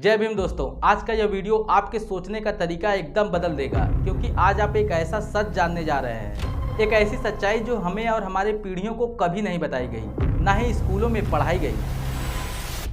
जय भीम दोस्तों, आज का यह वीडियो आपके सोचने का तरीका एकदम बदल देगा, क्योंकि आज आप एक ऐसा सच जानने जा रहे हैं, एक ऐसी सच्चाई जो हमें और हमारे पीढ़ियों को कभी नहीं बताई गई, ना ही स्कूलों में पढ़ाई गई।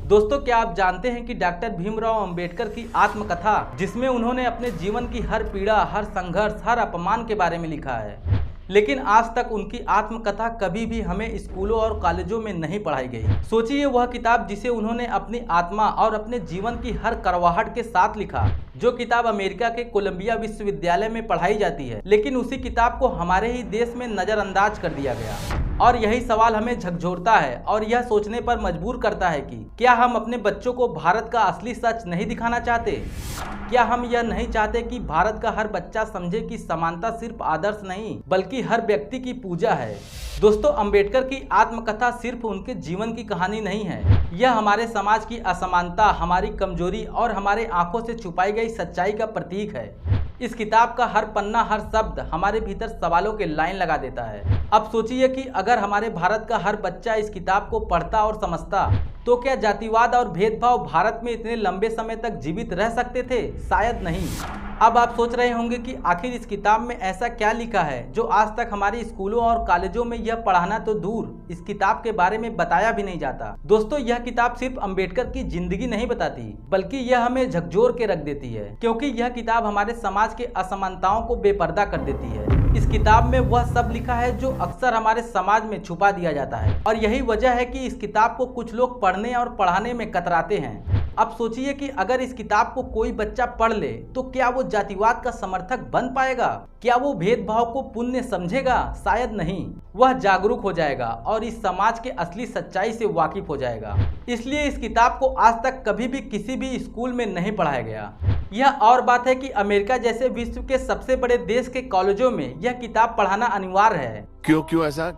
दोस्तों, क्या आप जानते हैं कि डॉक्टर भीमराव अंबेडकर की आत्मकथा, जिसमें उन्होंने अपने जीवन की हर पीड़ा, हर संघर्ष, हर अपमान के बारे में लिखा है, लेकिन आज तक उनकी आत्मकथा कभी भी हमें स्कूलों और कॉलेजों में नहीं पढ़ाई गई। सोचिए, वह किताब जिसे उन्होंने अपनी आत्मा और अपने जीवन की हर कड़वाहट के साथ लिखा, जो किताब अमेरिका के कोलंबिया विश्वविद्यालय में पढ़ाई जाती है, लेकिन उसी किताब को हमारे ही देश में नज़रअंदाज कर दिया गया। और यही सवाल हमें झकझोरता है और यह सोचने पर मजबूर करता है कि क्या हम अपने बच्चों को भारत का असली सच नहीं दिखाना चाहते? क्या हम यह नहीं चाहते कि भारत का हर बच्चा समझे कि समानता सिर्फ आदर्श नहीं, बल्कि हर व्यक्ति की पूजा है? दोस्तों, अंबेडकर की आत्मकथा सिर्फ उनके जीवन की कहानी नहीं है, यह हमारे समाज की असमानता, हमारी कमजोरी और हमारे आंखों से छुपाई गई सच्चाई का प्रतीक है। इस किताब का हर पन्ना, हर शब्द हमारे भीतर सवालों के लाइन लगा देता है। अब सोचिए कि अगर हमारे भारत का हर बच्चा इस किताब को पढ़ता और समझता, तो क्या जातिवाद और भेदभाव भारत में इतने लंबे समय तक जीवित रह सकते थे? शायद नहीं। अब आप सोच रहे होंगे कि आखिर इस किताब में ऐसा क्या लिखा है जो आज तक हमारे स्कूलों और कॉलेजों में यह पढ़ाना तो दूर, इस किताब के बारे में बताया भी नहीं जाता। दोस्तों, यह किताब सिर्फ अंबेडकर की जिंदगी नहीं बताती, बल्कि यह हमें झकझोर के रख देती है, क्योंकि यह किताब हमारे समाज के असमानताओं को बेपर्दा कर देती है। इस किताब में वह सब लिखा है जो अक्सर हमारे समाज में छुपा दिया जाता है, और यही वजह है कि इस किताब को कुछ लोग पढ़ने और पढ़ाने में कतराते हैं। अब सोचिए कि अगर इस किताब को कोई बच्चा पढ़ ले, तो क्या वो जातिवाद का समर्थक बन पाएगा? क्या वो भेदभाव को पुण्य समझेगा? शायद नहीं। वह जागरूक हो जाएगा और इस समाज के असली सच्चाई से वाकिफ हो जाएगा। इसलिए इस किताब को आज तक कभी भी किसी भी स्कूल में नहीं पढ़ाया गया। यह और बात है कि अमेरिका जैसे विश्व के सबसे बड़े देश के कॉलेजों में यह किताब पढ़ाना अनिवार्य है। क्यों ऐसा?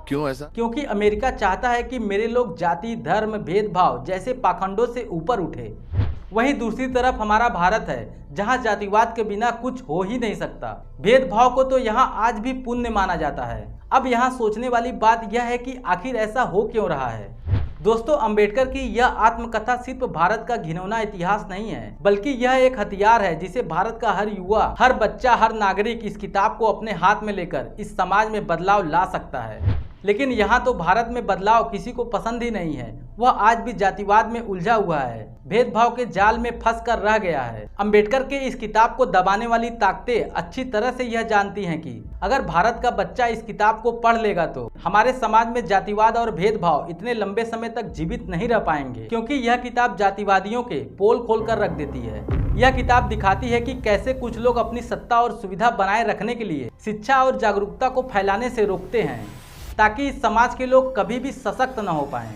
क्योंकि अमेरिका चाहता है कि मेरे लोग जाति, धर्म, भेदभाव जैसे पाखंडों से ऊपर उठे। वहीं दूसरी तरफ हमारा भारत है, जहां जातिवाद के बिना कुछ हो ही नहीं सकता। भेदभाव को तो यहां आज भी पुण्य माना जाता है। अब यहां सोचने वाली बात यह है कि आखिर ऐसा हो क्यों रहा है? दोस्तों, अंबेडकर की यह आत्मकथा सिर्फ भारत का घिनौना इतिहास नहीं है, बल्कि यह एक हथियार है जिसे भारत का हर युवा, हर बच्चा, हर नागरिक इस किताब को अपने हाथ में लेकर इस समाज में बदलाव ला सकता है। लेकिन यहाँ तो भारत में बदलाव किसी को पसंद ही नहीं है। वह आज भी जातिवाद में उलझा हुआ है, भेदभाव के जाल में फंस कर रह गया है। अंबेडकर के इस किताब को दबाने वाली ताकतें अच्छी तरह से यह जानती हैं कि अगर भारत का बच्चा इस किताब को पढ़ लेगा तो हमारे समाज में जातिवाद और भेदभाव इतने लंबे समय तक जीवित नहीं रह पाएंगे, क्योंकि यह किताब जातिवादियों के पोल खोल कर रख देती है। यह किताब दिखाती है कि कैसे कुछ लोग अपनी सत्ता और सुविधा बनाए रखने के लिए शिक्षा और जागरूकता को फैलाने से रोकते हैं, ताकि इस समाज के लोग कभी भी सशक्त न हो पाएं।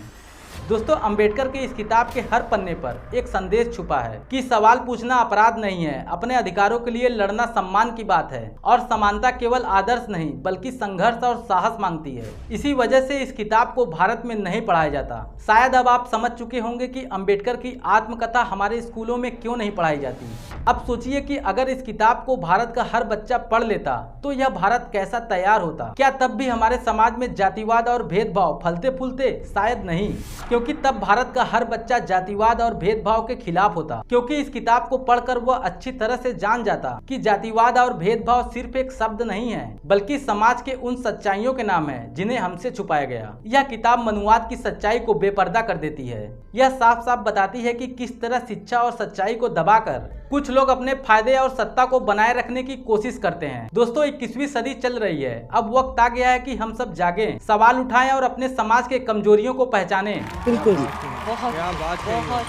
दोस्तों, अंबेडकर के इस किताब के हर पन्ने पर एक संदेश छुपा है कि सवाल पूछना अपराध नहीं है, अपने अधिकारों के लिए लड़ना सम्मान की बात है, और समानता केवल आदर्श नहीं बल्कि संघर्ष और साहस मांगती है। इसी वजह से इस किताब को भारत में नहीं पढ़ाया जाता। शायद अब आप समझ चुके होंगे कि अंबेडकर की आत्मकथा हमारे स्कूलों में क्यों नहीं पढ़ाई जाती। अब सोचिए कि अगर इस किताब को भारत का हर बच्चा पढ़ लेता, तो यह भारत कैसा तैयार होता? क्या तब भी हमारे समाज में जातिवाद और भेदभाव फलते फूलते? शायद नहीं, क्योंकि तब भारत का हर बच्चा जातिवाद और भेदभाव के खिलाफ होता। क्योंकि इस किताब को पढ़कर वह अच्छी तरह से जान जाता कि जातिवाद और भेदभाव सिर्फ एक शब्द नहीं है, बल्कि समाज के उन सच्चाइयों के नाम है जिन्हें हमसे छुपाया गया। यह किताब मनुवाद की सच्चाई को बेपर्दा कर देती है। यह साफ साफ बताती है कि किस तरह शिक्षा और सच्चाई को दबाकर कुछ लोग अपने फायदे और सत्ता को बनाए रखने की कोशिश करते हैं। दोस्तों, 21वीं सदी चल रही है। अब वक्त आ गया है कि हम सब जागें, सवाल उठाएं और अपने समाज के कमजोरियों को पहचानें। बिल्कुल। बहुत क्या बात है। बहुत।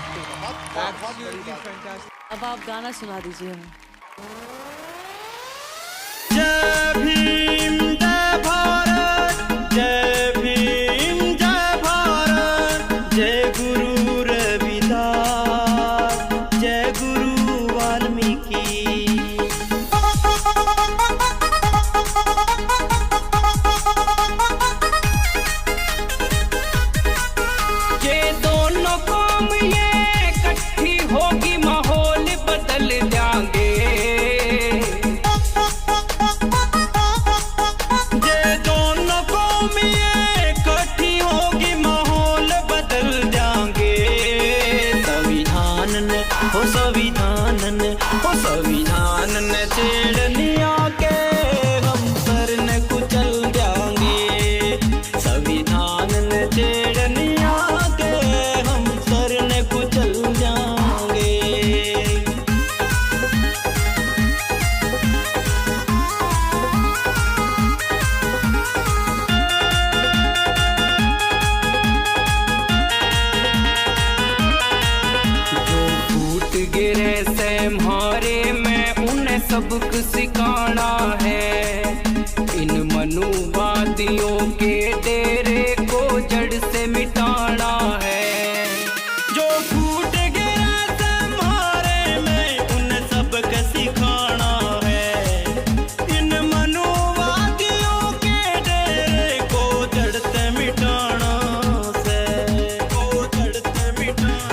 बहुत अब आप गाना सुना दीजिए हमें। जय भीम, जय भारत, जय भीम, जय भारत, जय गुरु रविदास, जय गुरु वाल्मीकि। ये दोनों कौम ये इकट्ठी होगी, माहौल बदल जाएंगे। संविधान ने ओ संविधान ने छेड़निया के हम सर ने कुचल जाएंगे। संविधान ने छेड़निया के हम सर ने कुचल जाएंगे। गिरे से म्हारे में उन्हें सबक सिखाना है। इन मनुवादियों के डेरे को जड़ से मिटाना है। जो फूट गिरे से म्हारे में उन्हें सबक सिखाना है। इन मनुवादियों के डेरे को जड़ से मिटाना से, को जड़ से मिटाना।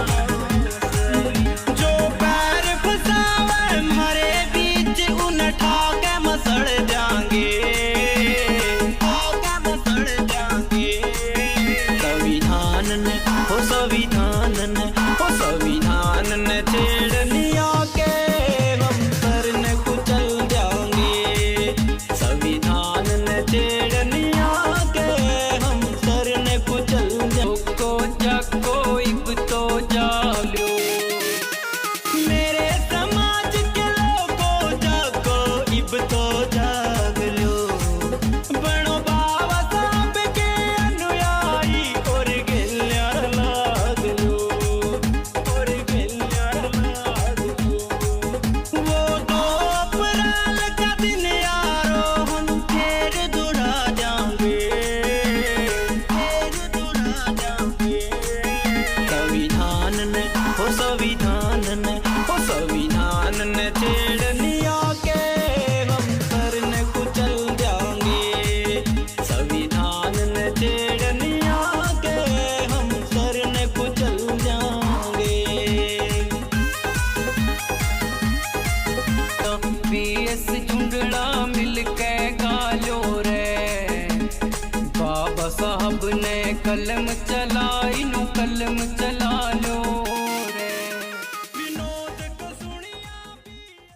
संविधान ने छेड़निया के हम सर ने कुचल जाएंगे। संविधान ने छेड़निया के हम सर ने कुचल जाएंगे। जाको इब तो जालो मेरे समाज के लोगों, जाको इब तो जाग लो। बनो बाबा साहब के अनुयायी और गिल्या लाग लो, और गिल्या लाग लो। वो 2 अप्रैल का दिन यारो हम फिर दुरा जाएंगे, फिर दुरा जाएंगे। संविधान ने हो संविधान ने हो संविधान ने छेड़निया के हम सर ने कुचल जाएंगे। संविधान ने छेड़निया के हम सर ने कुचल जाएंगे। तो बीएस झुंडड़ा मिलके गालो रे। बाबा साहब ने कलम चलाई नु कलम चला लो।